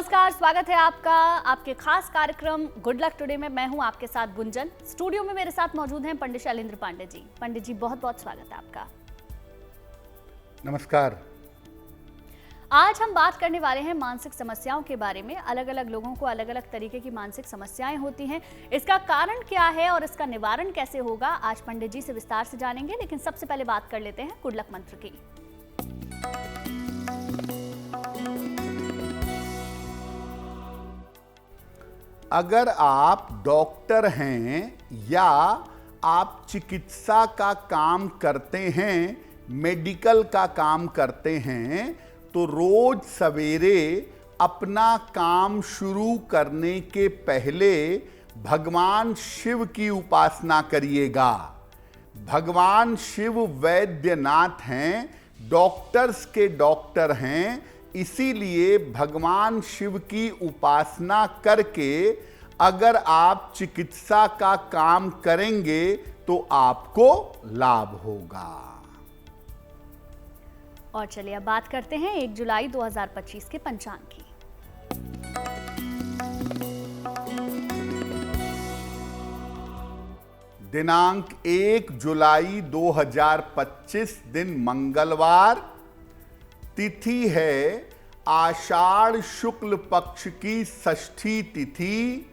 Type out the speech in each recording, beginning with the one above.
नमस्कार, स्वागत है आपका आपके खास कार्यक्रम गुड लक टुडे में। मैं हूं आपके साथ गुंजन। स्टूडियो में मेरे साथ मौजूद हैं पंडित शैलेंद्र पांडे जी। पंडित जी, बहुत बहुत स्वागत है आपका। नमस्कार। आज हम बात करने वाले हैं मानसिक समस्याओं के बारे में। अलग अलग लोगों को अलग अलग तरीके की मानसिक समस्याएं होती हैं। इसका कारण क्या है और इसका निवारण कैसे होगा, आज पंडित जी से विस्तार से जानेंगे। लेकिन सबसे पहले बात कर लेते हैं गुड लक मंत्र की। अगर आप डॉक्टर हैं या आप चिकित्सा का काम करते हैं, मेडिकल का काम करते हैं, तो रोज सवेरे अपना काम शुरू करने के पहले भगवान शिव की उपासना करिएगा। भगवान शिव वैद्यनाथ हैं, डॉक्टर्स के डॉक्टर हैं, इसीलिए भगवान शिव की उपासना करके अगर आप चिकित्सा का काम करेंगे तो आपको लाभ होगा। और चलिए अब बात करते हैं 1 जुलाई 2025 के पंचांग की। दिनांक 1 जुलाई 2025 दिन मंगलवार, तिथि है आषाढ़ शुक्ल पक्ष की षष्ठी तिथि,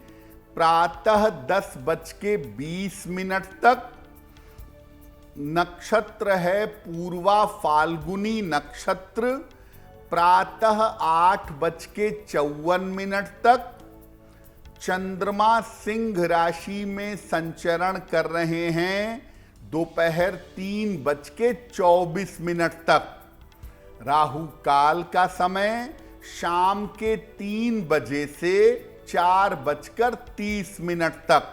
प्रातः 10:20 तक। नक्षत्र है पूर्वा फाल्गुनी नक्षत्र, प्रातः 8:54 तक। चंद्रमा सिंह राशि में संचरण कर रहे हैं दोपहर 3:24 तक। राहु काल का समय शाम के 3 बजे से 4:30 तक।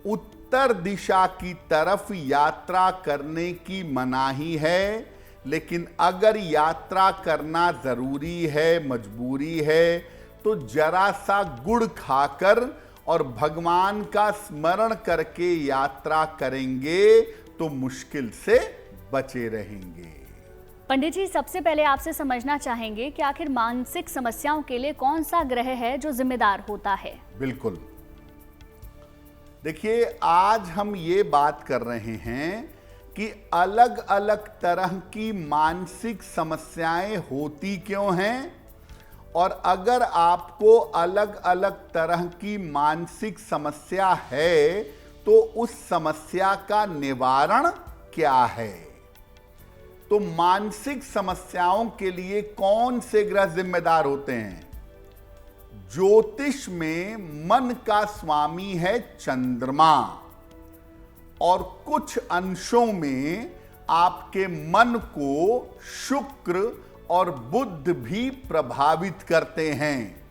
उत्तर दिशा की तरफ यात्रा करने की मनाही है, लेकिन अगर यात्रा करना जरूरी है, मजबूरी है, तो जरा सा गुड़ खाकर और भगवान का स्मरण करके यात्रा करेंगे तो मुश्किल से बचे रहेंगे। पंडित जी, सबसे पहले आपसे समझना चाहेंगे कि आखिर मानसिक समस्याओं के लिए कौन सा ग्रह है जो जिम्मेदार होता है। बिल्कुल, देखिए, आज हम ये बात कर रहे हैं कि अलग अलग तरह की मानसिक समस्याएं होती क्यों हैं, और अगर आपको अलग अलग तरह की मानसिक समस्या है तो उस समस्या का निवारण क्या है। तो मानसिक समस्याओं के लिए कौन से ग्रह जिम्मेदार होते हैं? ज्योतिष में मन का स्वामी है चंद्रमा, और कुछ अंशों में आपके मन को शुक्र और बुध भी प्रभावित करते हैं।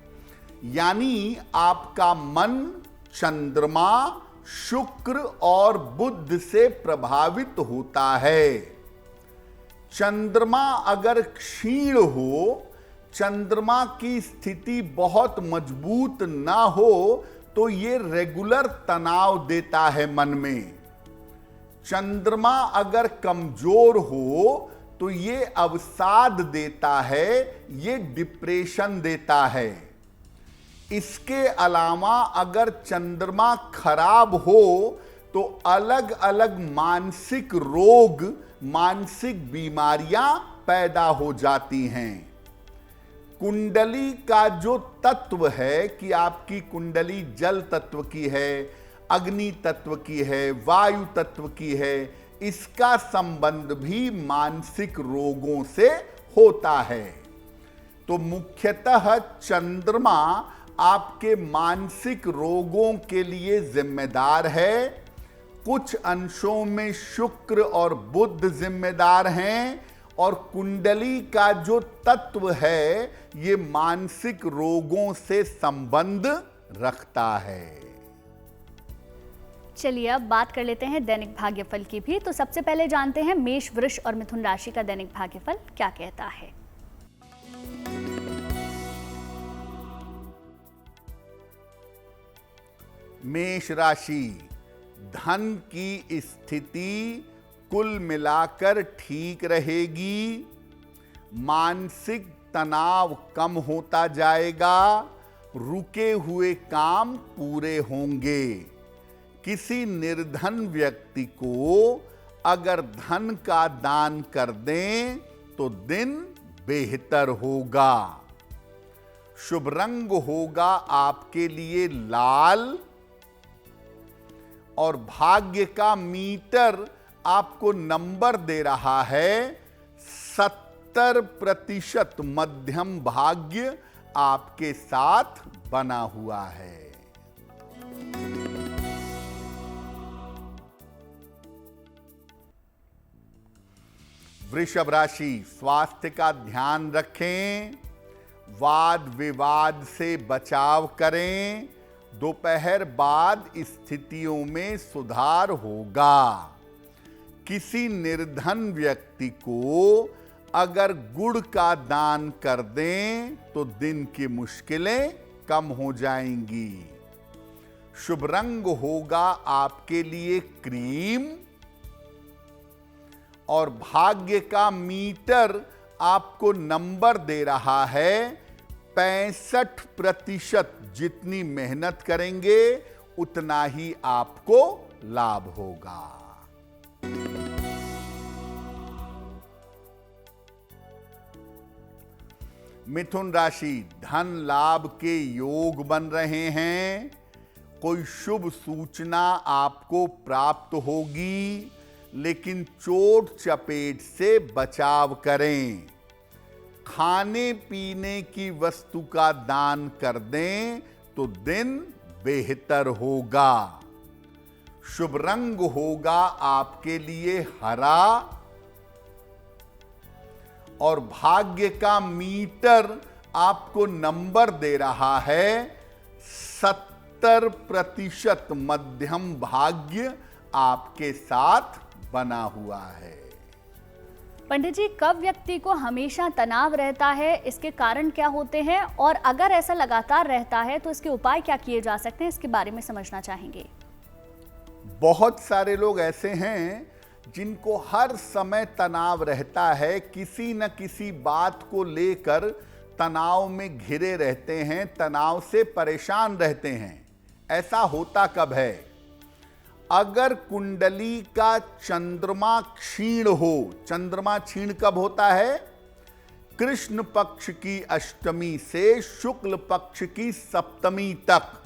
यानी आपका मन चंद्रमा, शुक्र और बुध से प्रभावित होता है। चंद्रमा अगर क्षीण हो, चंद्रमा की स्थिति बहुत मजबूत ना हो, तो ये रेगुलर तनाव देता है मन में। चंद्रमा अगर कमजोर हो तो ये अवसाद देता है, ये डिप्रेशन देता है। इसके अलावा अगर चंद्रमा खराब हो तो अलग अलग मानसिक रोग, मानसिक बीमारियां पैदा हो जाती हैं। कुंडली का जो तत्व है कि आपकी कुंडली जल तत्व की है, अग्नि तत्व की है, वायु तत्व की है, इसका संबंध भी मानसिक रोगों से होता है। तो मुख्यतः चंद्रमा आपके मानसिक रोगों के लिए जिम्मेदार है। कुछ अंशों में शुक्र और बुध जिम्मेदार हैं, और कुंडली का जो तत्व है ये मानसिक रोगों से संबंध रखता है। चलिए अब बात कर लेते हैं दैनिक भाग्यफल की भी। तो सबसे पहले जानते हैं मेष, वृष और मिथुन राशि का दैनिक भाग्यफल क्या कहता है। मेष राशि, धन की स्थिति कुल मिलाकर ठीक रहेगी। मानसिक तनाव कम होता जाएगा, रुके हुए काम पूरे होंगे। किसी निर्धन व्यक्ति को अगर धन का दान कर दें तो दिन बेहतर होगा। शुभ रंग होगा आपके लिए लाल, और भाग्य का मीटर आपको नंबर दे रहा है 70% मध्यम भाग्य आपके साथ बना हुआ है। वृषभ राशि, स्वास्थ्य का ध्यान रखें, वाद विवाद से बचाव करें, दोपहर बाद स्थितियों में सुधार होगा। किसी निर्धन व्यक्ति को अगर गुड़ का दान कर दें तो दिन की मुश्किलें कम हो जाएंगी। शुभ रंग होगा आपके लिए क्रीम, और भाग्य का मीटर आपको नंबर दे रहा है 65%। जितनी मेहनत करेंगे उतना ही आपको लाभ होगा। मिथुन राशि, धन लाभ के योग बन रहे हैं। कोई शुभ सूचना आपको प्राप्त होगी, लेकिन चोट चपेट से बचाव करें। खाने पीने की वस्तु का दान कर दें तो दिन बेहतर होगा। शुभ रंग होगा आपके लिए हरा, और भाग्य का मीटर आपको नंबर दे रहा है 70% मध्यम भाग्य आपके साथ बना हुआ है। पंडित जी, कब व्यक्ति को हमेशा तनाव रहता है, इसके कारण क्या होते हैं, और अगर ऐसा लगातार रहता है तो इसके उपाय क्या किए जा सकते हैं, इसके बारे में समझना चाहेंगे। बहुत सारे लोग ऐसे हैं जिनको हर समय तनाव रहता है, किसी न किसी बात को लेकर तनाव में घिरे रहते हैं, तनाव से परेशान रहते हैं। ऐसा होता कब है? अगर कुंडली का चंद्रमा क्षीण हो। चंद्रमा क्षीण कब होता है? कृष्ण पक्ष की अष्टमी से शुक्ल पक्ष की सप्तमी तक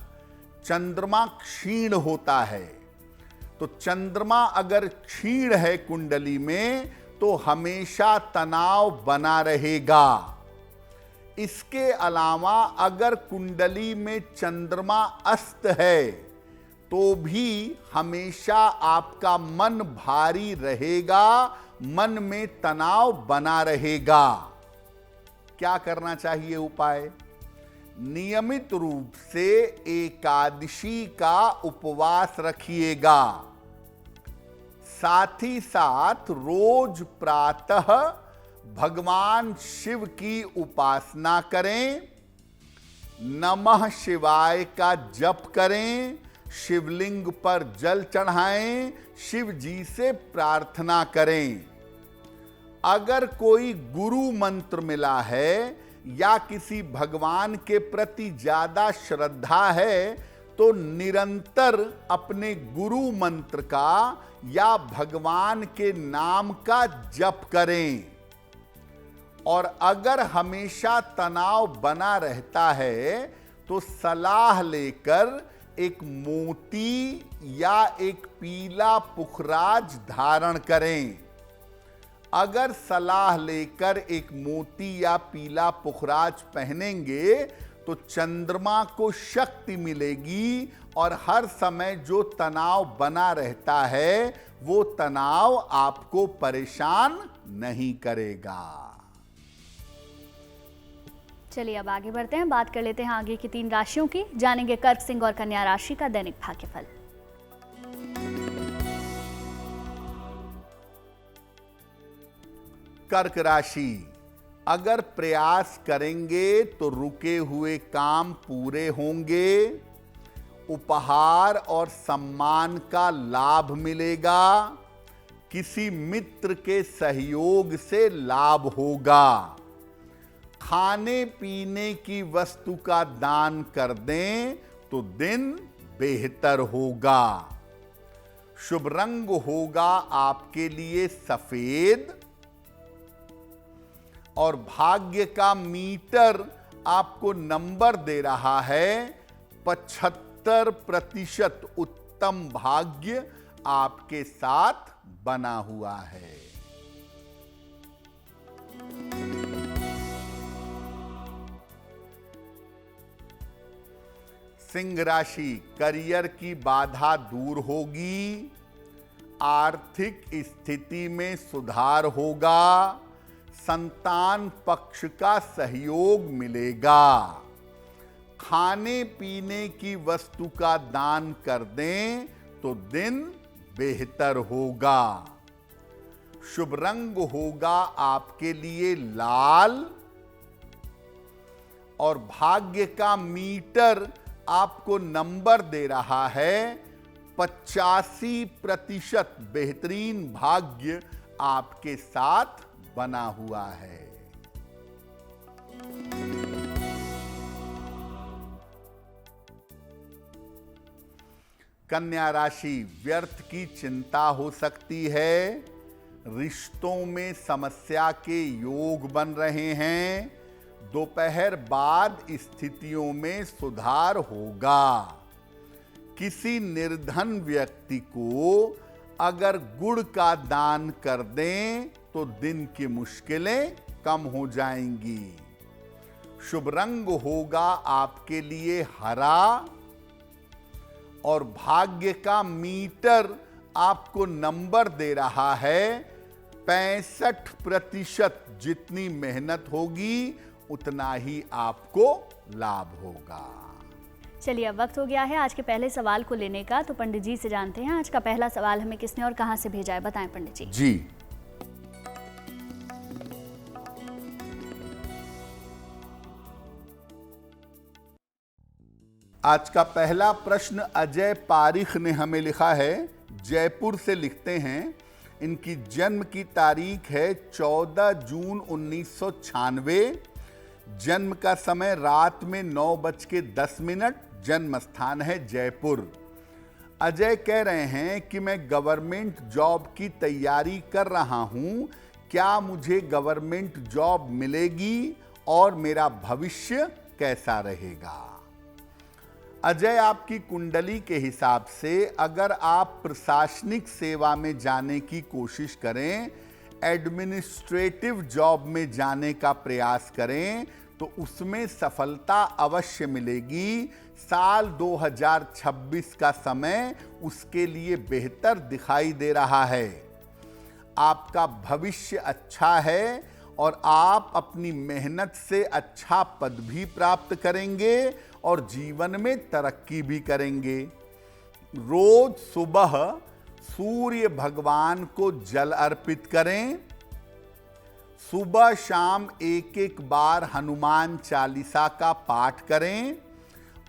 चंद्रमा क्षीण होता है। तो चंद्रमा अगर क्षीण है कुंडली में तो हमेशा तनाव बना रहेगा। इसके अलावा अगर कुंडली में चंद्रमा अस्त है तो भी हमेशा आपका मन भारी रहेगा, मन में तनाव बना रहेगा। क्या करना चाहिए उपाय? नियमित रूप से एकादशी का उपवास रखिएगा। साथ ही साथ रोज प्रातः भगवान शिव की उपासना करें, नमः शिवाय का जप करें, शिवलिंग पर जल चढ़ाएं, शिव जी से प्रार्थना करें। अगर कोई गुरु मंत्र मिला है या किसी भगवान के प्रति ज्यादा श्रद्धा है तो निरंतर अपने गुरु मंत्र का या भगवान के नाम का जप करें। और अगर हमेशा तनाव बना रहता है तो सलाह लेकर एक मोती या एक पीला पुखराज धारण करें। अगर सलाह लेकर एक मोती या पीला पुखराज पहनेंगे तो चंद्रमा को शक्ति मिलेगी और हर समय जो तनाव बना रहता है वो तनाव आपको परेशान नहीं करेगा। चलिए अब आगे बढ़ते हैं, बात कर लेते हैं आगे की 3 राशियों की। जानेंगे कर्क, सिंह और कन्या राशि का दैनिक भाग्यफल। कर्क राशि, अगर प्रयास करेंगे तो रुके हुए काम पूरे होंगे। उपहार और सम्मान का लाभ मिलेगा। किसी मित्र के सहयोग से लाभ होगा। खाने पीने की वस्तु का दान कर दें तो दिन बेहतर होगा। शुभ रंग होगा आपके लिए सफेद और भाग्य का मीटर आपको नंबर दे रहा है 75% उत्तम भाग्य आपके साथ बना हुआ है। सिंह राशि, करियर की बाधा दूर होगी, आर्थिक स्थिति में सुधार होगा, संतान पक्ष का सहयोग मिलेगा। खाने पीने की वस्तु का दान कर दें तो दिन बेहतर होगा। शुभ रंग होगा आपके लिए लाल और भाग्य का मीटर आपको नंबर दे रहा है 85% बेहतरीन भाग्य आपके साथ बना हुआ है। कन्या राशि, व्यर्थ की चिंता हो सकती है, रिश्तों में समस्या के योग बन रहे हैं, दोपहर बाद स्थितियों में सुधार होगा। किसी निर्धन व्यक्ति को अगर गुड़ का दान कर दें तो दिन की मुश्किलें कम हो जाएंगी। शुभ रंग होगा आपके लिए हरा और भाग्य का मीटर आपको नंबर दे रहा है 65%। जितनी मेहनत होगी उतना ही आपको लाभ होगा। चलिए, अब वक्त हो गया है आज के पहले सवाल को लेने का, तो पंडित जी से जानते हैं आज का पहला सवाल हमें किसने और कहां से भेजा है। बताएं पंडित जी। जी, आज का पहला प्रश्न अजय पारिख ने हमें लिखा है, जयपुर से लिखते हैं। इनकी जन्म की तारीख है 14 जून 1996। जन्म का समय रात में 9:10, जन्म स्थान है जयपुर। अजय कह रहे हैं कि मैं गवर्नमेंट जॉब की तैयारी कर रहा हूं, क्या मुझे गवर्नमेंट जॉब मिलेगी और मेरा भविष्य कैसा रहेगा। अजय, आपकी कुंडली के हिसाब से अगर आप प्रशासनिक सेवा में जाने की कोशिश करें, एडमिनिस्ट्रेटिव जॉब में जाने का प्रयास करें तो उसमें सफलता अवश्य मिलेगी। साल 2026 का समय उसके लिए बेहतर दिखाई दे रहा है। आपका भविष्य अच्छा है और आप अपनी मेहनत से अच्छा पद भी प्राप्त करेंगे और जीवन में तरक्की भी करेंगे। रोज सुबह सूर्य भगवान को जल अर्पित करें। सुबह शाम एक एक बार हनुमान चालीसा का पाठ करें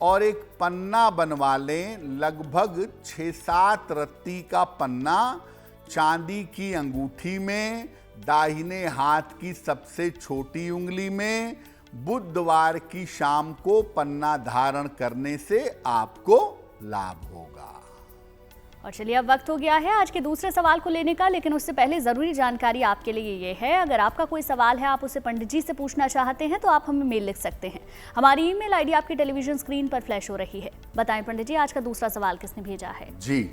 और एक पन्ना बनवा लें, लगभग 6-7 रत्ती का पन्ना, चांदी की अंगूठी में, दाहिने हाथ की सबसे छोटी उंगली में। बुधवार की शाम को पन्ना धारण करने से आपको लाभ होगा। और चलिए, अब वक्त हो गया है आज के दूसरे सवाल को लेने का, लेकिन उससे पहले जरूरी जानकारी आपके लिए ये है, अगर आपका कोई सवाल है, आप उसे पंडित जी से पूछना चाहते हैं तो आप हमें मेल लिख सकते हैं। हमारी ईमेल आईडी आपकी टेलीविजन स्क्रीन पर फ्लैश हो रही है। बताएं पंडित जी, आज का दूसरा सवाल किसने भेजा है। जी,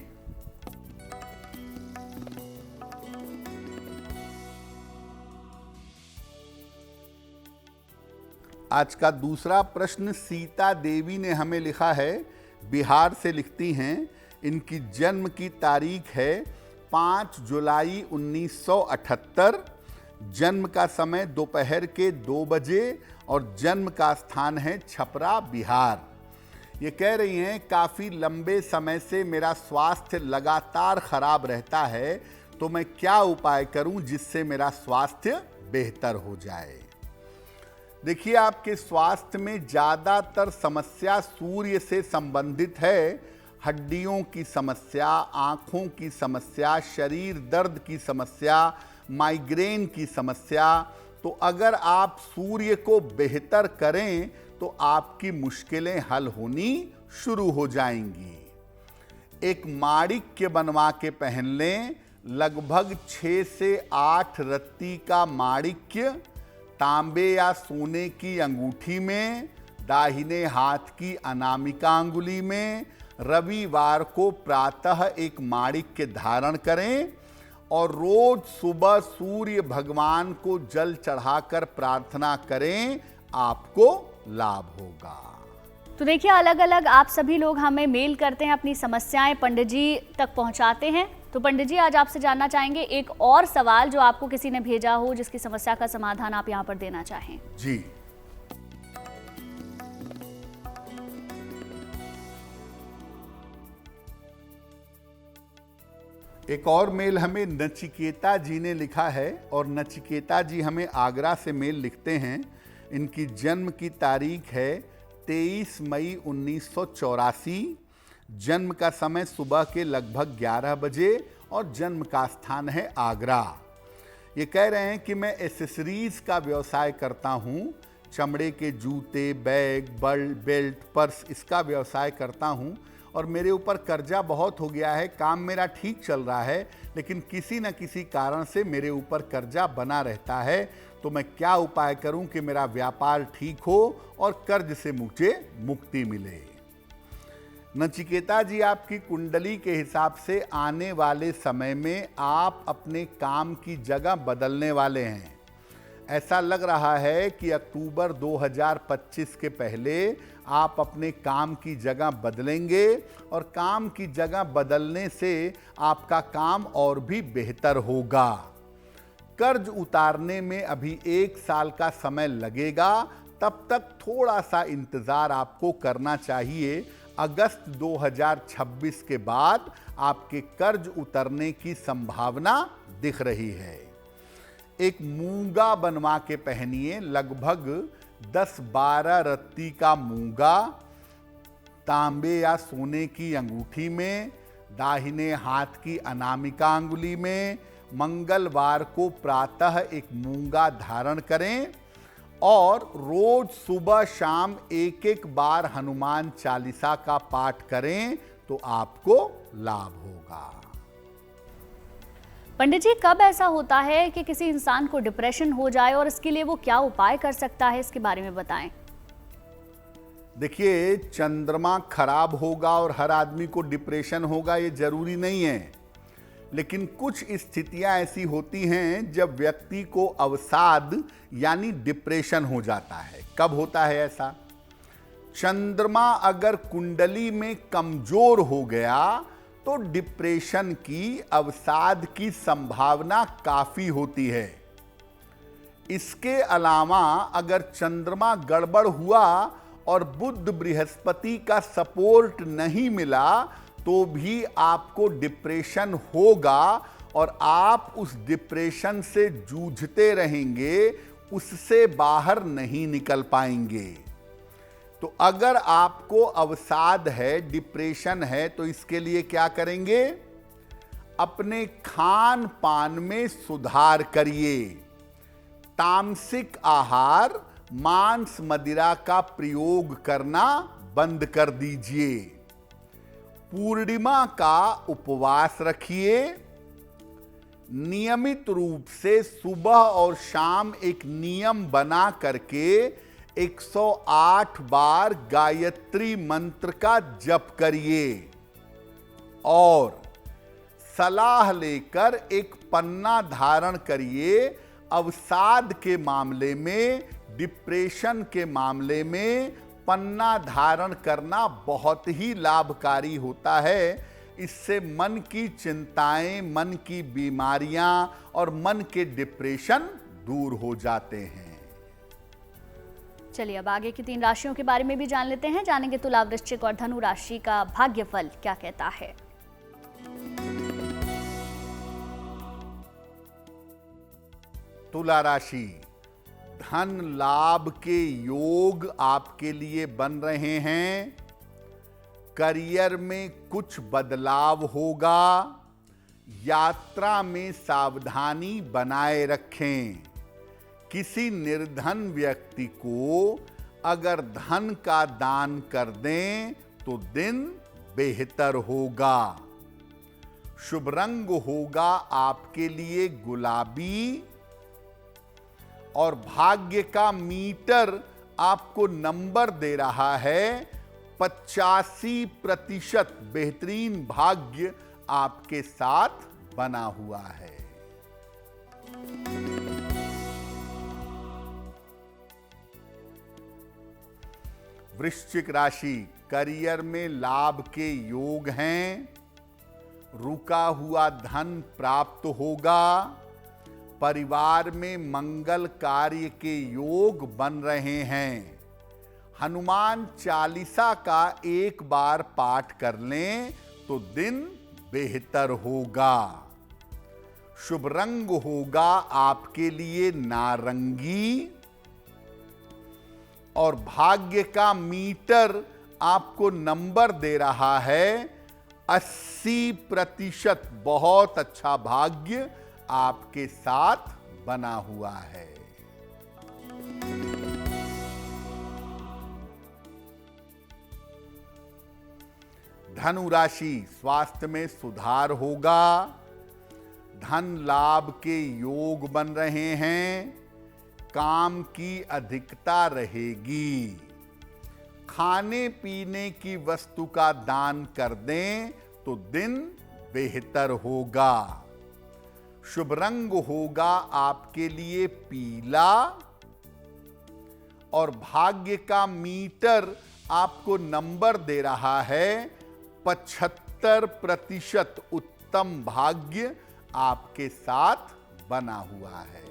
आज का दूसरा प्रश्न सीता देवी ने हमें लिखा है, बिहार से लिखती हैं। इनकी जन्म की तारीख है 5 जुलाई 1978। जन्म का समय दोपहर के 2 बजे और जन्म का स्थान है छपरा, बिहार। ये कह रही हैं, काफ़ी लंबे समय से मेरा स्वास्थ्य लगातार खराब रहता है, तो मैं क्या उपाय करूं जिससे मेरा स्वास्थ्य बेहतर हो जाए। देखिए, आपके स्वास्थ्य में ज़्यादातर समस्या सूर्य से संबंधित है। हड्डियों की समस्या, आँखों की समस्या, शरीर दर्द की समस्या, माइग्रेन की समस्या, तो अगर आप सूर्य को बेहतर करें तो आपकी मुश्किलें हल होनी शुरू हो जाएंगी। एक माणिक्य बनवा के पहन लें। लगभग 6 से 8 रत्ती का माणिक्य तांबे या सोने की अंगूठी में, दाहिने हाथ की अनामिका अंगुली में। रविवार को प्रातः एक माणिक्य धारण करें और रोज सुबह सूर्य भगवान को जल चढ़ाकर प्रार्थना करें, आपको लाभ होगा। तो देखिए, अलग अलग आप सभी लोग हमें मेल करते हैं, अपनी समस्याएं पंडित जी तक पहुंचाते हैं। तो पंडित जी, आज आपसे जानना चाहेंगे एक और सवाल जो आपको किसी ने भेजा हो, जिसकी समस्या का समाधान आप यहां पर देना चाहें। जी, एक और मेल हमें नचिकेता जी ने लिखा है और नचिकेता जी हमें आगरा से मेल लिखते हैं। इनकी जन्म की तारीख है 23 मई 1984। जन्म का समय सुबह के लगभग 11 बजे और जन्म का स्थान है आगरा। ये कह रहे हैं कि मैं एसेसरीज का व्यवसाय करता हूँ। चमड़े के जूते, बैग, बेल्ट, पर्स, इसका व्यवसाय करता हूँ और मेरे ऊपर कर्जा बहुत हो गया है। काम मेरा ठीक चल रहा है, लेकिन किसी न किसी कारण से मेरे ऊपर कर्जा बना रहता है। तो मैं क्या उपाय करूं कि मेरा व्यापार ठीक हो और कर्ज से मुझे मुक्ति मिले। नचिकेता जी, आपकी कुंडली के हिसाब से आने वाले समय में आप अपने काम की जगह बदलने वाले हैं। ऐसा लग रहा है कि अक्टूबर 2025 के पहले आप अपने काम की जगह बदलेंगे और काम की जगह बदलने से आपका काम और भी बेहतर होगा। कर्ज उतारने में अभी 1 साल का समय लगेगा, तब तक थोड़ा सा इंतज़ार आपको करना चाहिए। अगस्त 2026 के बाद आपके कर्ज उतरने की संभावना दिख रही है। एक मूंगा बनवा के पहनिए। लगभग 10-12 रत्ती का मूंगा तांबे या सोने की अंगूठी में, दाहिने हाथ की अनामिका अंगुली में। मंगलवार को प्रातः एक मूंगा धारण करें और रोज सुबह शाम 1-1 बार हनुमान चालीसा का पाठ करें तो आपको लाभ होगा। पंडित जी, कब ऐसा होता है कि किसी इंसान को डिप्रेशन हो जाए और इसके लिए वो क्या उपाय कर सकता है, इसके बारे में बताएं। देखिए, चंद्रमा खराब होगा और हर आदमी को डिप्रेशन होगा ये जरूरी नहीं है, लेकिन कुछ स्थितियां ऐसी होती हैं जब व्यक्ति को अवसाद यानी डिप्रेशन हो जाता है। कब होता है ऐसा? चंद्रमा अगर कुंडली में कमजोर हो गया तो डिप्रेशन की, अवसाद की संभावना काफी होती है। इसके अलावा अगर चंद्रमा गड़बड़ हुआ और बुध बृहस्पति का सपोर्ट नहीं मिला तो भी आपको डिप्रेशन होगा और आप उस डिप्रेशन से जूझते रहेंगे, उससे बाहर नहीं निकल पाएंगे। तो अगर आपको अवसाद है, डिप्रेशन है, तो इसके लिए क्या करेंगे? अपने खान पान में सुधार करिए। तामसिक आहार, मांस मदिरा का प्रयोग करना बंद कर दीजिए। पूर्णिमा का उपवास रखिए। नियमित रूप से सुबह और शाम एक नियम बना करके 108 बार गायत्री मंत्र का जप करिए और सलाह लेकर एक पन्ना धारण करिए। अवसाद के मामले में, डिप्रेशन के मामले में पन्ना धारण करना बहुत ही लाभकारी होता है। इससे मन की चिंताएं, मन की बीमारियां और मन के डिप्रेशन दूर हो जाते हैं। चलिए, अब आगे की 3 राशियों के बारे में भी जान लेते हैं। जानेंगे तुला, वृश्चिक और धनु राशि का भाग्यफल क्या कहता है। तुला राशि, धन लाभ के योग आपके लिए बन रहे हैं। करियर में कुछ बदलाव होगा। यात्रा में सावधानी बनाए रखें। किसी निर्धन व्यक्ति को अगर धन का दान कर दें तो दिन बेहतर होगा। शुभ रंग होगा आपके लिए गुलाबी और भाग्य का मीटर आपको नंबर दे रहा है 85% बेहतरीन भाग्य आपके साथ बना हुआ है। वृश्चिक राशि, करियर में लाभ के योग हैं। रुका हुआ धन प्राप्त होगा। परिवार में मंगल कार्य के योग बन रहे हैं। हनुमान चालीसा का एक बार पाठ कर लें तो दिन बेहतर होगा। शुभ रंग होगा आपके लिए नारंगी और भाग्य का मीटर आपको नंबर दे रहा है 80%। बहुत अच्छा भाग्य आपके साथ बना हुआ है। धनु राशि, स्वास्थ्य में सुधार होगा। धन लाभ के योग बन रहे हैं। काम की अधिकता रहेगी। खाने पीने की वस्तु का दान कर दें तो दिन बेहतर होगा। शुभ रंग होगा आपके लिए पीला और भाग्य का मीटर आपको नंबर दे रहा है 75%। उत्तम भाग्य आपके साथ बना हुआ है।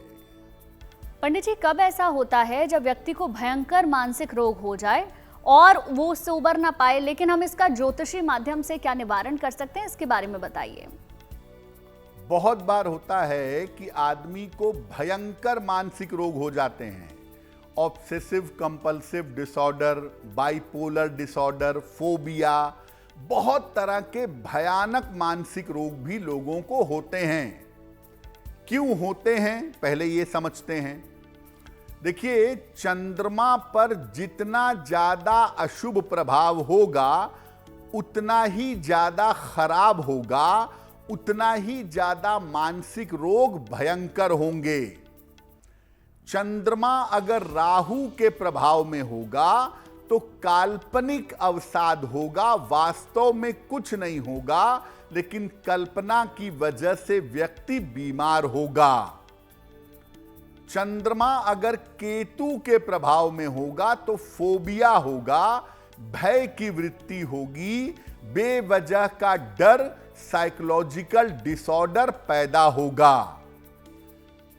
पंडित जी, कब ऐसा होता है जब व्यक्ति को भयंकर मानसिक रोग हो जाए और वो उससे उबर ना पाए, लेकिन हम इसका ज्योतिषी माध्यम से क्या निवारण कर सकते हैं, इसके बारे में बताइए। बहुत बार होता है कि आदमी को भयंकर मानसिक रोग हो जाते हैं। Obsessive compulsive disorder, bipolar disorder, phobia, बहुत तरह के भयानक मानसिक रोग भी लोगों को होते हैं। क्यों होते हैं, पहले ये समझते हैं। देखिए, चंद्रमा पर जितना ज्यादा अशुभ प्रभाव होगा उतना ही ज्यादा खराब होगा, उतना ही ज्यादा मानसिक रोग भयंकर होंगे। चंद्रमा अगर राहु के प्रभाव में होगा तो काल्पनिक अवसाद होगा, वास्तव में कुछ नहीं होगा, लेकिन कल्पना की वजह से व्यक्ति बीमार होगा। चंद्रमा अगर केतु के प्रभाव में होगा तो फोबिया होगा, भय की वृत्ति होगी, बेवजह का डर, साइकोलॉजिकल डिसऑर्डर पैदा होगा।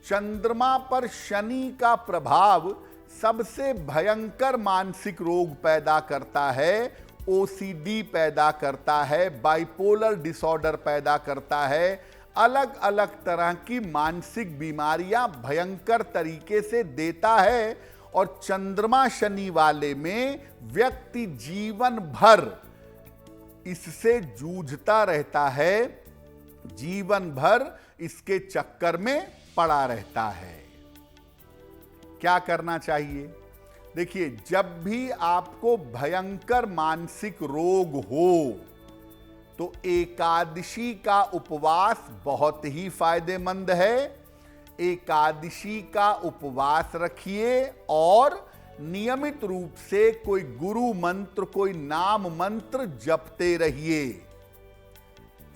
चंद्रमा पर शनि का प्रभाव सबसे भयंकर मानसिक रोग पैदा करता है। ओसीडी पैदा करता है, बाइपोलर डिसऑर्डर पैदा करता है, अलग अलग तरह की मानसिक बीमारियां भयंकर तरीके से देता है। और चंद्रमा शनि वाले में व्यक्ति जीवन भर इससे जूझता रहता है, जीवन भर इसके चक्कर में पड़ा रहता है। क्या करना चाहिए? देखिए, जब भी आपको भयंकर मानसिक रोग हो तो एकादशी का उपवास बहुत ही फायदेमंद है। एकादशी का उपवास रखिए और नियमित रूप से कोई गुरु मंत्र, कोई नाम मंत्र जपते रहिए।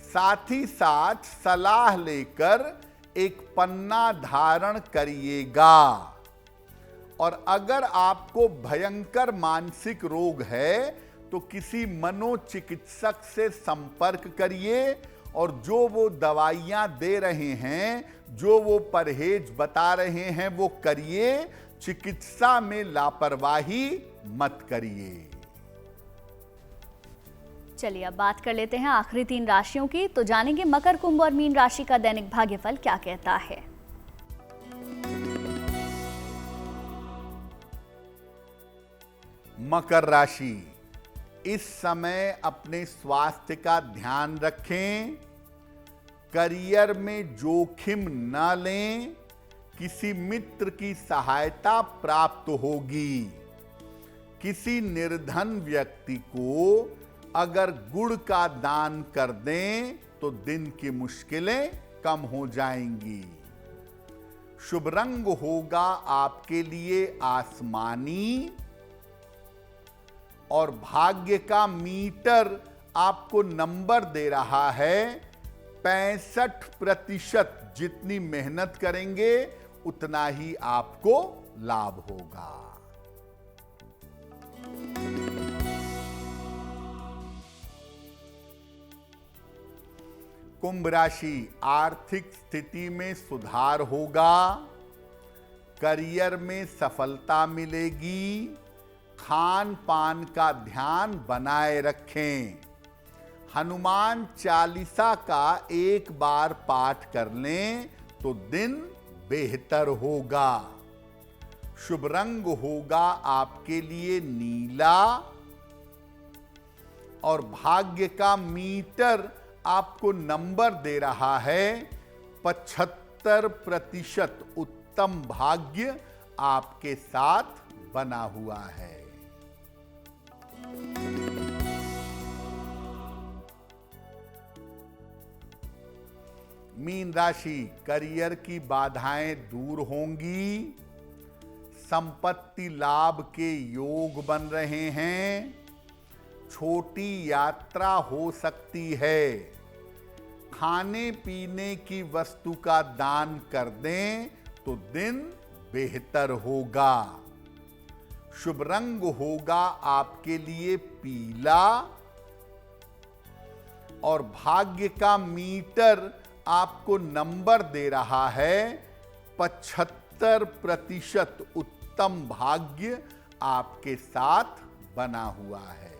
साथ ही साथ सलाह लेकर एक पन्ना धारण करिएगा। और अगर आपको भयंकर मानसिक रोग है तो किसी मनोचिकित्सक से संपर्क करिए और जो वो दवाइयां दे रहे हैं, जो वो परहेज बता रहे हैं, वो करिए। चिकित्सा में लापरवाही मत करिए। चलिए, अब बात कर लेते हैं आखिरी 3 राशियों की। तो जानेंगे मकर, कुंभ और मीन राशि का दैनिक भाग्यफल क्या कहता है। मकर राशि, इस समय अपने स्वास्थ्य का ध्यान रखें। करियर में जोखिम न लें। किसी मित्र की सहायता प्राप्त होगी। किसी निर्धन व्यक्ति को अगर गुड़ का दान कर दें तो दिन की मुश्किलें कम हो जाएंगी। शुभ रंग होगा आपके लिए आसमानी और भाग्य का मीटर आपको नंबर दे रहा है 65%। जितनी मेहनत करेंगे उतना ही आपको लाभ होगा। कुंभ राशि, आर्थिक स्थिति में सुधार होगा। करियर में सफलता मिलेगी। खान पान का ध्यान बनाए रखें। हनुमान चालीसा का एक बार पाठ कर लें तो दिन बेहतर होगा। शुभ रंग होगा आपके लिए नीला और भाग्य का मीटर आपको नंबर दे रहा है 75%। उत्तम भाग्य आपके साथ बना हुआ है। मीन राशि, करियर की बाधाएं दूर होंगी। संपत्ति लाभ के योग बन रहे हैं। छोटी यात्रा हो सकती है। खाने पीने की वस्तु का दान कर दें तो दिन बेहतर होगा। शुभ रंग होगा आपके लिए पीला और भाग्य का मीटर आपको नंबर दे रहा है 75%। उत्तम भाग्य आपके साथ बना हुआ है।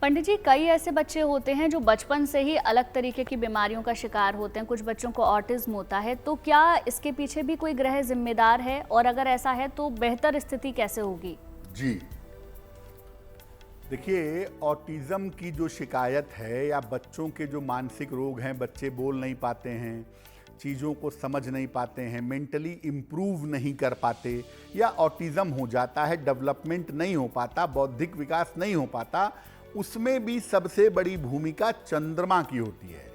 पंडित जी, कई ऐसे बच्चे होते हैं जो बचपन से ही अलग तरीके की बीमारियों का शिकार होते हैं। कुछ बच्चों को ऑटिज्म होता है, तो क्या इसके पीछे भी कोई ग्रह जिम्मेदार है, और अगर ऐसा है तो बेहतर स्थिति कैसे होगी? जी देखिए, ऑटिज्म की जो शिकायत है या बच्चों के जो मानसिक रोग हैं, बच्चे बोल नहीं पाते हैं, चीज़ों को समझ नहीं पाते हैं, मेंटली इम्प्रूव नहीं कर पाते, या ऑटिज्म हो जाता है, डेवलपमेंट नहीं हो पाता, बौद्धिक विकास नहीं हो पाता, उसमें भी सबसे बड़ी भूमिका चंद्रमा की होती है।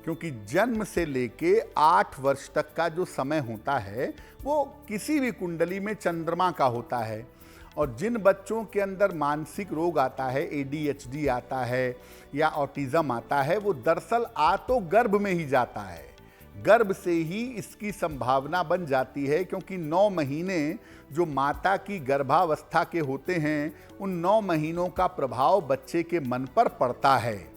क्योंकि जन्म से लेके 8 वर्ष तक का जो समय होता है वो किसी भी कुंडली में चंद्रमा का होता है। और जिन बच्चों के अंदर मानसिक रोग आता है, ADHD आता है या ऑटिज्म आता है, वो दरअसल आ तो गर्भ में ही जाता है। गर्भ से ही इसकी संभावना बन जाती है, क्योंकि 9 महीने जो माता की गर्भावस्था के होते हैं, उन 9 महीनों का प्रभाव बच्चे के मन पर पड़ता है।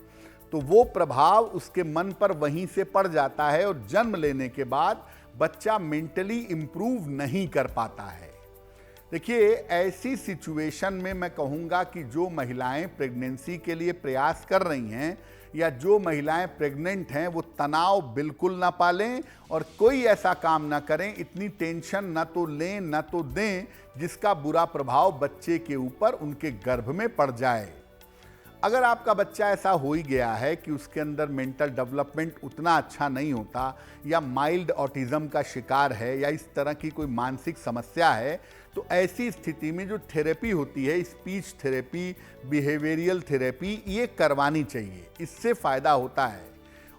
तो वो प्रभाव उसके मन पर वहीं से पड़ जाता है और जन्म लेने के बाद बच्चा मेंटली इम्प्रूव नहीं कर पाता है। देखिए, ऐसी सिचुएशन में मैं कहूँगा कि जो महिलाएं प्रेगनेंसी के लिए प्रयास कर रही हैं या जो महिलाएं प्रेग्नेंट हैं, वो तनाव बिल्कुल ना पालें और कोई ऐसा काम ना करें, इतनी टेंशन ना तो लें ना तो दें जिसका बुरा प्रभाव बच्चे के ऊपर, उनके गर्भ में पड़ जाए। अगर आपका बच्चा ऐसा हो ही गया है कि उसके अंदर मेंटल डेवलपमेंट उतना अच्छा नहीं होता, या माइल्ड ऑटिज्म का शिकार है, या इस तरह की कोई मानसिक समस्या है, तो ऐसी स्थिति में जो थेरेपी होती है, स्पीच थेरेपी, बिहेवियरल थेरेपी, ये करवानी चाहिए। इससे फ़ायदा होता है।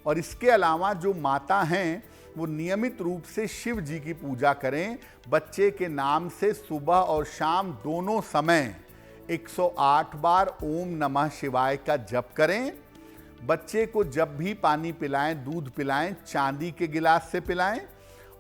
और इसके अलावा जो माता हैं वो नियमित रूप से शिव जी की पूजा करें। बच्चे के नाम से सुबह और शाम दोनों समय 108 बार ओम नमः शिवाय का जप करें। बच्चे को जब भी पानी पिलाएं, दूध पिलाएं, चांदी के गिलास से पिलाएं।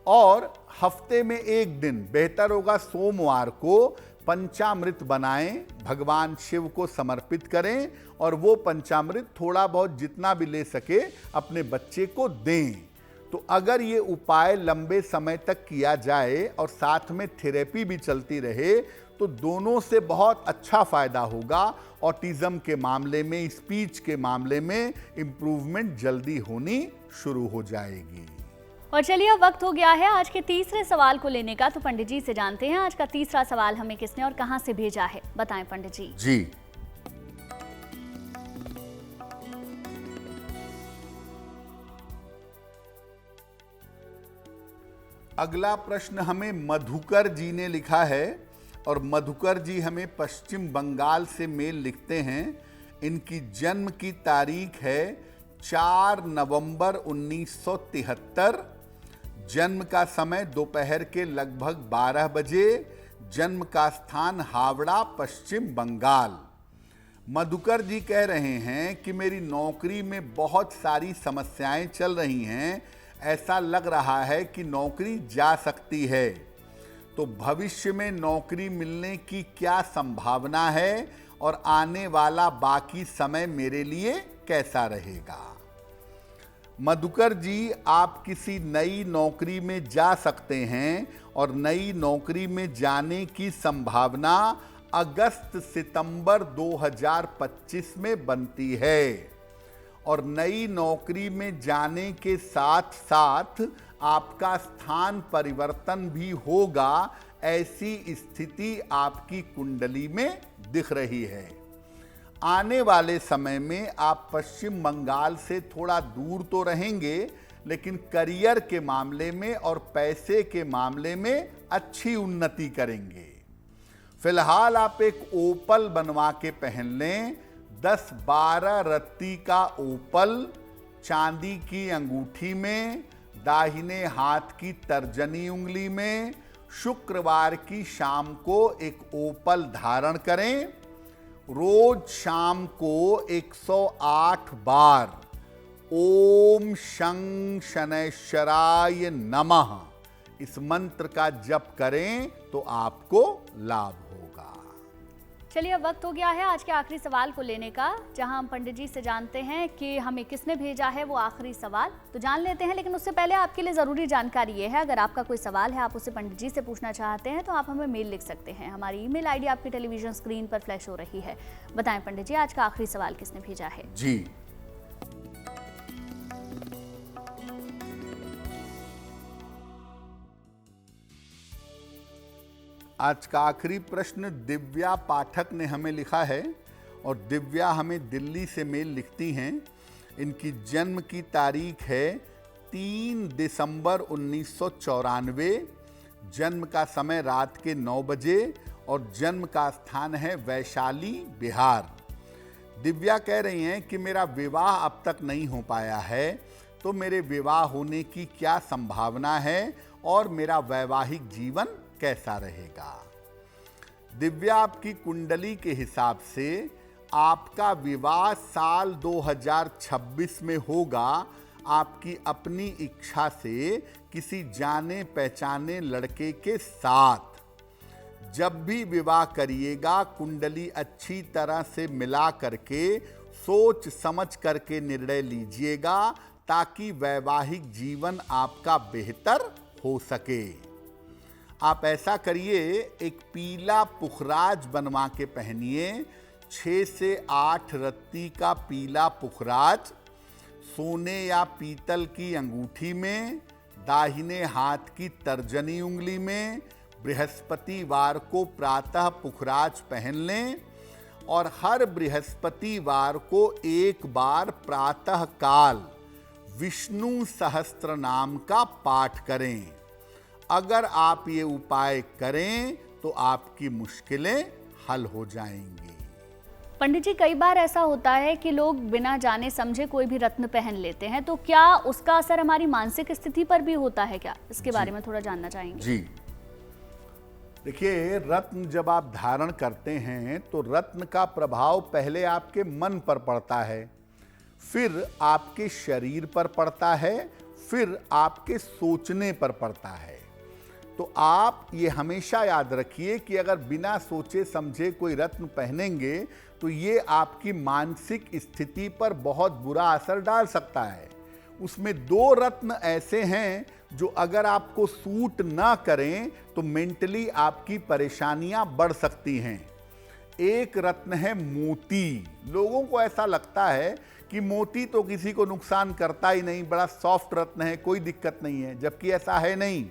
और हफ्ते में एक दिन, बेहतर होगा सोमवार को, पंचामृत बनाएं, भगवान शिव को समर्पित करें और वो पंचामृत थोड़ा बहुत जितना भी ले सके अपने बच्चे को दें। तो अगर ये उपाय लंबे समय तक किया जाए और साथ में थेरेपी भी चलती रहे, तो दोनों से बहुत अच्छा फायदा होगा। ऑटिज्म के मामले में, स्पीच के मामले में इम्प्रूवमेंट जल्दी होनी शुरू हो जाएगी। और चलिए, अब वक्त हो गया है आज के तीसरे सवाल को लेने का। तो पंडित जी से जानते हैं आज का तीसरा सवाल हमें किसने और कहां से भेजा है। बताएं पंडित जी। जी, अगला प्रश्न हमें मधुकर जी ने लिखा है और मधुकर जी हमें पश्चिम बंगाल से मेल लिखते हैं। इनकी जन्म की तारीख है 4 नवंबर 1973। जन्म का समय दोपहर के लगभग 12 बजे। जन्म का स्थान हावड़ा, पश्चिम बंगाल। मधुकर जी कह रहे हैं कि मेरी नौकरी में बहुत सारी समस्याएं चल रही हैं। ऐसा लग रहा है कि नौकरी जा सकती है, तो भविष्य में नौकरी मिलने की क्या संभावना है और आने वाला बाकी समय मेरे लिए कैसा रहेगा? मधुकर जी, आप किसी नई नौकरी में जा सकते हैं और नई नौकरी में जाने की संभावना अगस्त सितंबर 2025 में बनती है और नई नौकरी में जाने के साथ साथ आपका स्थान परिवर्तन भी होगा। ऐसी स्थिति आपकी कुंडली में दिख रही है। आने वाले समय में आप पश्चिम बंगाल से थोड़ा दूर तो रहेंगे, लेकिन करियर के मामले में और पैसे के मामले में अच्छी उन्नति करेंगे। फिलहाल आप एक ओपल बनवा के पहन लें। 10-12 रत्ती का ओपल चांदी की अंगूठी में, दाहिने हाथ की तर्जनी उंगली में, शुक्रवार की शाम को एक ओपल धारण करें। रोज शाम को 108 बार ओम शं शनैश्चराय नमः इस मंत्र का जप करें तो आपको लाभ होगा। चलिए, अब वक्त हो गया है आज के आखिरी सवाल को लेने का, जहां हम पंडित जी से जानते हैं कि हमें किसने भेजा है वो आखिरी सवाल। तो जान लेते हैं, लेकिन उससे पहले आपके लिए ज़रूरी जानकारी ये है, अगर आपका कोई सवाल है, आप उसे पंडित जी से पूछना चाहते हैं तो आप हमें मेल लिख सकते हैं। हमारी ईमेल आईडी आपकी टेलीविजन स्क्रीन पर फ्लैश हो रही है। बताएं पंडित जी, आज का आखिरी सवाल किसने भेजा है? जी, आज का आखिरी प्रश्न दिव्या पाठक ने हमें लिखा है और दिव्या हमें दिल्ली से मेल लिखती हैं। इनकी जन्म की तारीख है 3 दिसंबर 1994। जन्म का समय रात के 9 बजे और जन्म का स्थान है वैशाली, बिहार। दिव्या कह रही हैं कि मेरा विवाह अब तक नहीं हो पाया है, तो मेरे विवाह होने की क्या संभावना है और मेरा वैवाहिक जीवन कैसा रहेगा? दिव्या, आपकी कुंडली के हिसाब से आपका विवाह साल 2026 में होगा। आपकी अपनी इच्छा से किसी जाने पहचाने लड़के के साथ। जब भी विवाह करिएगा, कुंडली अच्छी तरह से मिला करके सोच समझ करके निर्णय लीजिएगा, ताकि वैवाहिक जीवन आपका बेहतर हो सके। आप ऐसा करिए, एक पीला पुखराज बनवा के पहनिए। 6 से 8 रत्ती का पीला पुखराज सोने या पीतल की अंगूठी में, दाहिने हाथ की तर्जनी उंगली में। बृहस्पतिवार को प्रातः पुखराज पहन लें और हर बृहस्पतिवार को एक बार प्रातः काल विष्णु सहस्त्र नाम का पाठ करें। अगर आप ये उपाय करें तो आपकी मुश्किलें हल हो जाएंगी। पंडित जी, कई बार ऐसा होता है कि लोग बिना जाने समझे कोई भी रत्न पहन लेते हैं, तो क्या उसका असर हमारी मानसिक स्थिति पर भी होता है क्या? इसके बारे में थोड़ा जानना चाहेंगे। जी, देखिए, रत्न जब आप धारण करते हैं तो रत्न का प्रभाव पहले आपके मन पर पड़ता है, फिर आपके शरीर पर पड़ता है, फिर आपके सोचने पर पड़ता है। तो आप ये हमेशा याद रखिए कि अगर बिना सोचे समझे कोई रत्न पहनेंगे तो ये आपकी मानसिक स्थिति पर बहुत बुरा असर डाल सकता है। उसमें 2 रत्न ऐसे हैं जो अगर आपको सूट ना करें तो मेंटली आपकी परेशानियां बढ़ सकती हैं। एक रत्न है मोती। लोगों को ऐसा लगता है कि मोती तो किसी को नुकसान करता ही नहीं, बड़ा सॉफ्ट रत्न है, कोई दिक्कत नहीं है, जबकि ऐसा है नहीं।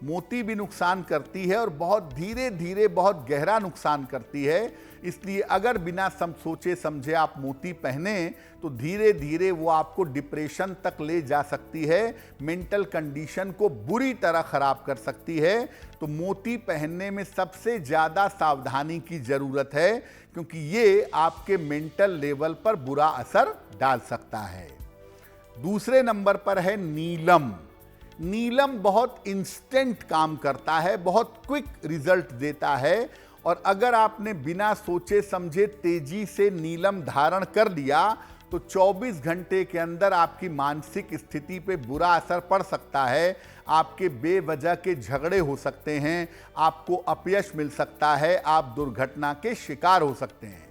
मोती भी नुकसान करती है और बहुत धीरे धीरे बहुत गहरा नुकसान करती है। इसलिए अगर बिना सोचे समझे आप मोती पहने तो धीरे धीरे वो आपको डिप्रेशन तक ले जा सकती है, मेंटल कंडीशन को बुरी तरह खराब कर सकती है। तो मोती पहनने में सबसे ज़्यादा सावधानी की ज़रूरत है, क्योंकि ये आपके मेंटल लेवल पर बुरा असर डाल सकता है। दूसरे नंबर पर है नीलम। नीलम बहुत इंस्टेंट काम करता है, बहुत क्विक रिजल्ट देता है, और अगर आपने बिना सोचे समझे तेजी से नीलम धारण कर लिया तो 24 घंटे के अंदर आपकी मानसिक स्थिति पे बुरा असर पड़ सकता है। आपके बेवजह के झगड़े हो सकते हैं, आपको अपयश मिल सकता है, आप दुर्घटना के शिकार हो सकते हैं।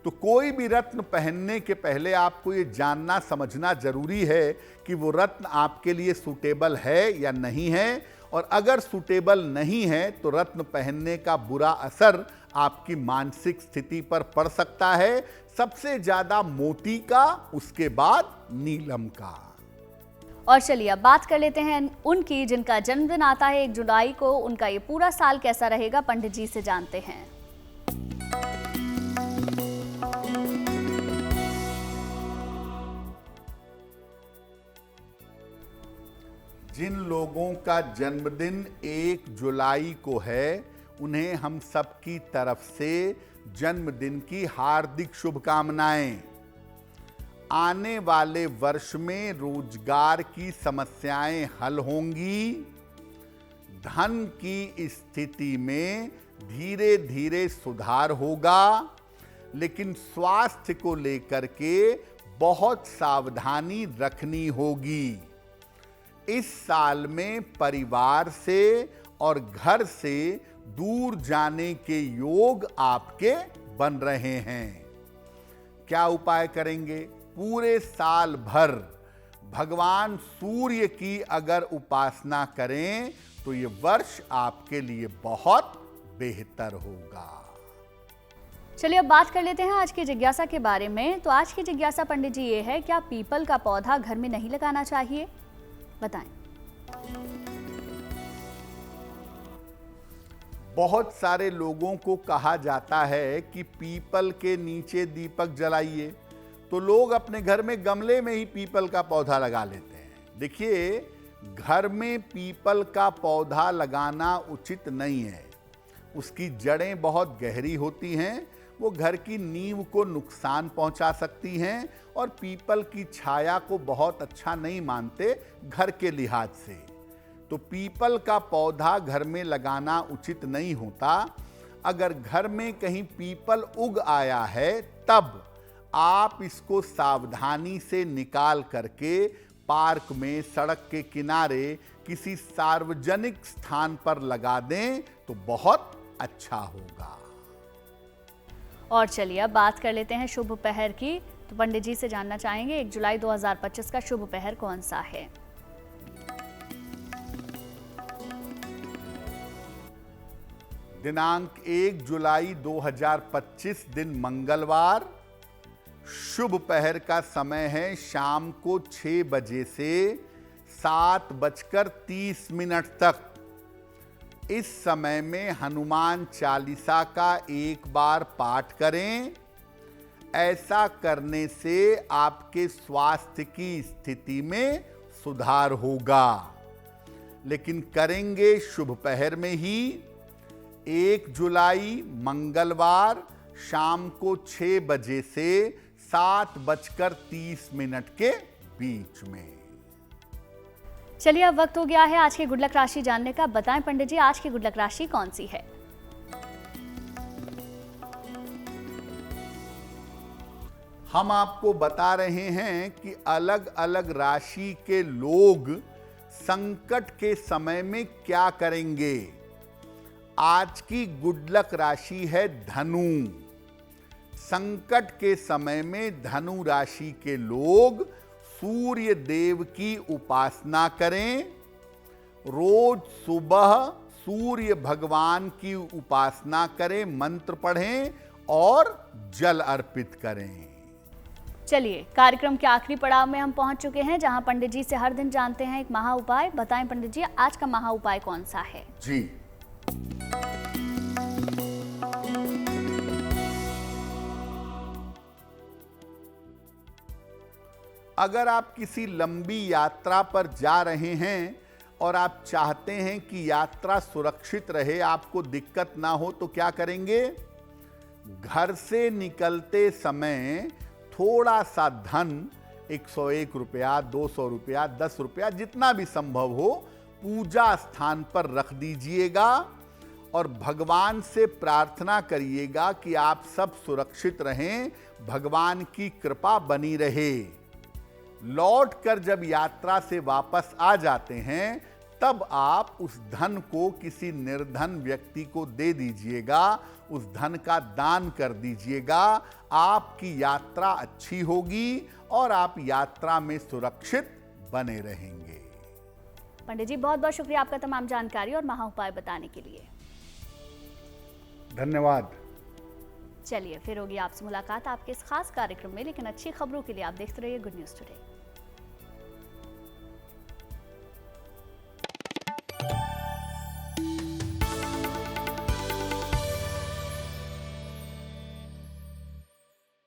तो कोई भी रत्न पहनने के पहले आपको ये जानना समझना जरूरी है कि वो रत्न आपके लिए सूटेबल है या नहीं है, और अगर सूटेबल नहीं है तो रत्न पहनने का बुरा असर आपकी मानसिक स्थिति पर पड़ सकता है। सबसे ज्यादा मोती का, उसके बाद नीलम का। और चलिए अब बात कर लेते हैं उनकी जिनका जन्मदिन आता है 1 जुलाई को। उनका ये पूरा साल कैसा रहेगा, पंडित जी से जानते हैं। जिन लोगों का जन्मदिन 1 जुलाई को है, उन्हें हम सबकी तरफ से जन्मदिन की हार्दिक शुभकामनाएं। आने वाले वर्ष में रोजगार की समस्याएं हल होंगी, धन की स्थिति में धीरे धीरे सुधार होगा, लेकिन स्वास्थ्य को लेकर के बहुत सावधानी रखनी होगी। इस साल में परिवार से और घर से दूर जाने के योग आपके बन रहे हैं। क्या उपाय करेंगे? पूरे साल भर भगवान सूर्य की अगर उपासना करें तो ये वर्ष आपके लिए बहुत बेहतर होगा। चलिए अब बात कर लेते हैं आज की जिज्ञासा के बारे में। तो आज की जिज्ञासा पंडित जी ये है, क्या पीपल का पौधा घर में नहीं लगाना चाहिए? बताएं। बहुत सारे लोगों को कहा जाता है कि पीपल के नीचे दीपक जलाइए, तो लोग अपने घर में गमले में ही पीपल का पौधा लगा लेते हैं। देखिए, घर में पीपल का पौधा लगाना उचित नहीं है। उसकी जड़ें बहुत गहरी होती हैं, वो घर की नींव को नुकसान पहुंचा सकती हैं, और पीपल की छाया को बहुत अच्छा नहीं मानते घर के लिहाज से। तो पीपल का पौधा घर में लगाना उचित नहीं होता। अगर घर में कहीं पीपल उग आया है तब आप इसको सावधानी से निकाल करके पार्क में, सड़क के किनारे, किसी सार्वजनिक स्थान पर लगा दें तो बहुत अच्छा होगा। और चलिए अब बात कर लेते हैं शुभ पहर की। तो पंडित जी से जानना चाहेंगे 1 जुलाई 2025 का शुभ पहर कौन सा है? दिनांक 1 जुलाई 2025 दिन मंगलवार। शुभ पहर का समय है शाम को 6 बजे से 7:30 तक। इस समय में हनुमान चालीसा का एक बार पाठ करें। ऐसा करने से आपके स्वास्थ्य की स्थिति में सुधार होगा। लेकिन करेंगे शुभ पहर में ही। 1 जुलाई मंगलवार शाम को 6 बजे से 7:30 के बीच में। चलिए अब वक्त हो गया है आज की गुड लक राशि जानने का। बताएं पंडित जी, आज की गुड लक राशि कौन सी है? हम आपको बता रहे हैं कि अलग अलग राशि के लोग संकट के समय में क्या करेंगे। आज की गुड लक राशि है धनु। संकट के समय में धनु राशि के लोग सूर्य देव की उपासना करें। रोज सुबह सूर्य भगवान की उपासना करें, मंत्र पढ़ें और जल अर्पित करें। चलिए, कार्यक्रम के आखिरी पड़ाव में हम पहुंच चुके हैं, जहां पंडित जी से हर दिन जानते हैं एक महा उपाय। बताएं पंडित जी, आज का महा उपाय कौन सा है? जी, अगर आप किसी लंबी यात्रा पर जा रहे हैं और आप चाहते हैं कि यात्रा सुरक्षित रहे, आपको दिक्कत ना हो, तो क्या करेंगे? घर से निकलते समय थोड़ा सा धन, 101 रुपया, 200 रुपया, 10 रुपया, जितना भी संभव हो, पूजा स्थान पर रख दीजिएगा और भगवान से प्रार्थना करिएगा कि आप सब सुरक्षित रहें, भगवान की कृपा बनी रहे। लौट कर जब यात्रा से वापस आ जाते हैं, तब आप उस धन को किसी निर्धन व्यक्ति को दे दीजिएगा, उस धन का दान कर दीजिएगा। आपकी यात्रा अच्छी होगी और आप यात्रा में सुरक्षित बने रहेंगे। पंडित जी, बहुत बहुत शुक्रिया आपका तमाम जानकारी और महा उपाय बताने के लिए। धन्यवाद। चलिए, फिर होगी आपसे मुलाकात आपके इस खास कार्यक्रम में, लेकिन अच्छी खबरों के लिए आप देखते रहिए गुड न्यूज टुडे।